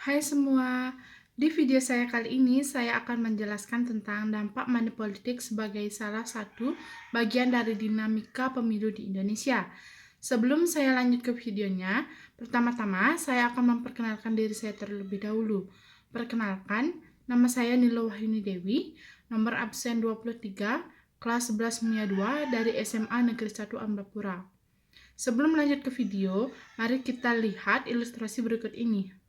Hai semua, di video saya kali ini saya akan menjelaskan tentang dampak money politik sebagai salah satu bagian dari dinamika pemilu di Indonesia. Sebelum saya lanjut ke videonya, pertama-tama saya akan memperkenalkan diri saya terlebih dahulu. Perkenalkan, nama saya Nilo Wahyuni Dewi, nomor absen 23, kelas 11 MIA 2 dari SMA Negeri 1 Ambapura. Sebelum lanjut ke video, mari kita lihat ilustrasi berikut ini.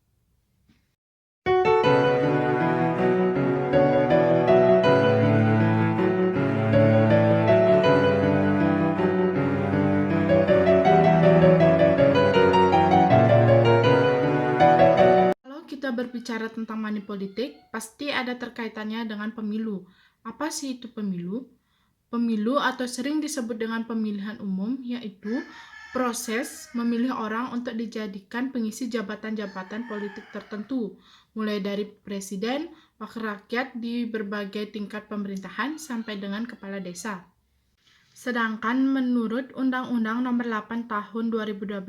Kalau kita berbicara tentang money politik, pasti ada terkaitannya dengan pemilu. Apa sih itu pemilu? Pemilu atau sering disebut dengan pemilihan umum, yaitu proses memilih orang untuk dijadikan pengisi jabatan-jabatan politik tertentu, mulai dari presiden, wakil rakyat di berbagai tingkat pemerintahan, sampai dengan kepala desa. Sedangkan menurut Undang-Undang Nomor 8 Tahun 2012,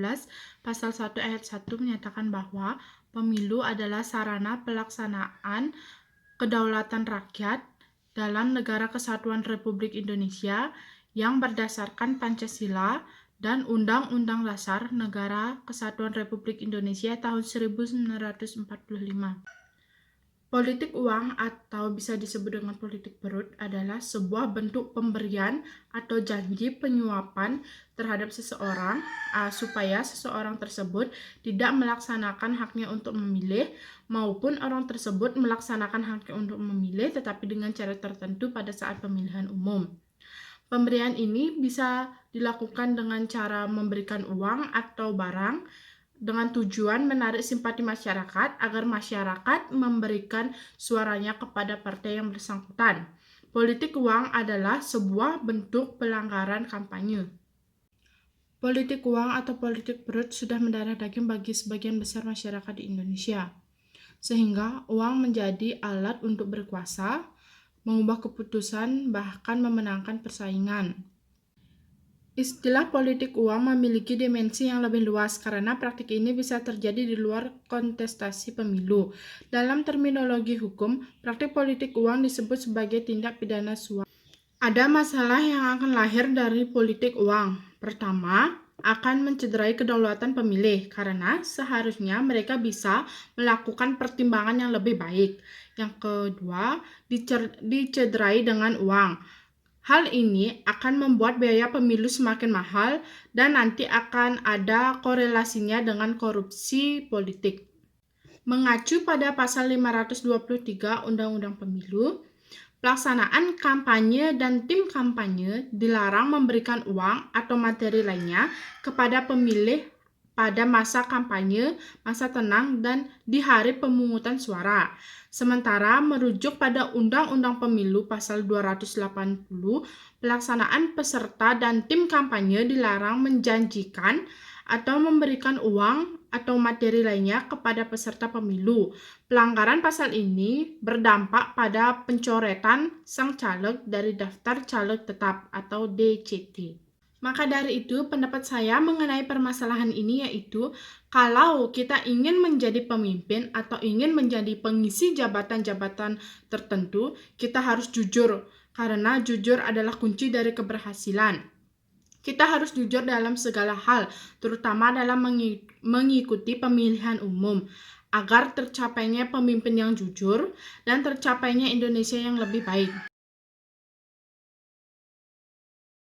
Pasal 1 Ayat 1 menyatakan bahwa pemilu adalah sarana pelaksanaan kedaulatan rakyat dalam Negara Kesatuan Republik Indonesia yang berdasarkan Pancasila dan Undang-Undang Dasar Negara Kesatuan Republik Indonesia tahun 1945. Politik uang atau bisa disebut dengan politik perut adalah sebuah bentuk pemberian atau janji penyuapan terhadap seseorang supaya seseorang tersebut tidak melaksanakan haknya untuk memilih maupun orang tersebut melaksanakan haknya untuk memilih tetapi dengan cara tertentu pada saat pemilihan umum. Pemberian ini bisa dilakukan dengan cara memberikan uang atau barang dengan tujuan menarik simpati masyarakat agar masyarakat memberikan suaranya kepada partai yang bersangkutan. Politik uang adalah sebuah bentuk pelanggaran kampanye. Politik uang atau politik perut sudah mendarah daging bagi sebagian besar masyarakat di Indonesia, sehingga uang menjadi alat untuk berkuasa, mengubah keputusan, bahkan memenangkan persaingan. Istilah politik uang memiliki dimensi yang lebih luas karena praktik ini bisa terjadi di luar kontestasi pemilu. Dalam terminologi hukum, praktik politik uang disebut sebagai tindak pidana suap. Ada masalah yang akan lahir dari politik uang. Pertama, akan mencederai kedaulatan pemilih karena seharusnya mereka bisa melakukan pertimbangan yang lebih baik. Yang kedua, dicederai dengan uang. Hal ini akan membuat biaya pemilu semakin mahal dan nanti akan ada korelasinya dengan korupsi politik. Mengacu pada pasal 523 Undang-Undang Pemilu, pelaksanaan kampanye dan tim kampanye dilarang memberikan uang atau materi lainnya kepada pemilih pada masa kampanye, masa tenang, dan di hari pemungutan suara. Sementara merujuk pada Undang-Undang Pemilu Pasal 280, pelaksanaan peserta dan tim kampanye dilarang menjanjikan atau memberikan uang atau materi lainnya kepada peserta pemilu. Pelanggaran pasal ini berdampak pada pencoretan sang caleg dari daftar caleg tetap atau DCT. Maka dari itu, pendapat saya mengenai permasalahan ini yaitu kalau kita ingin menjadi pemimpin atau ingin menjadi pengisi jabatan-jabatan tertentu, kita harus jujur karena jujur adalah kunci dari keberhasilan. Kita harus jujur dalam segala hal, terutama dalam mengikuti pemilihan umum, agar tercapainya pemimpin yang jujur dan tercapainya Indonesia yang lebih baik.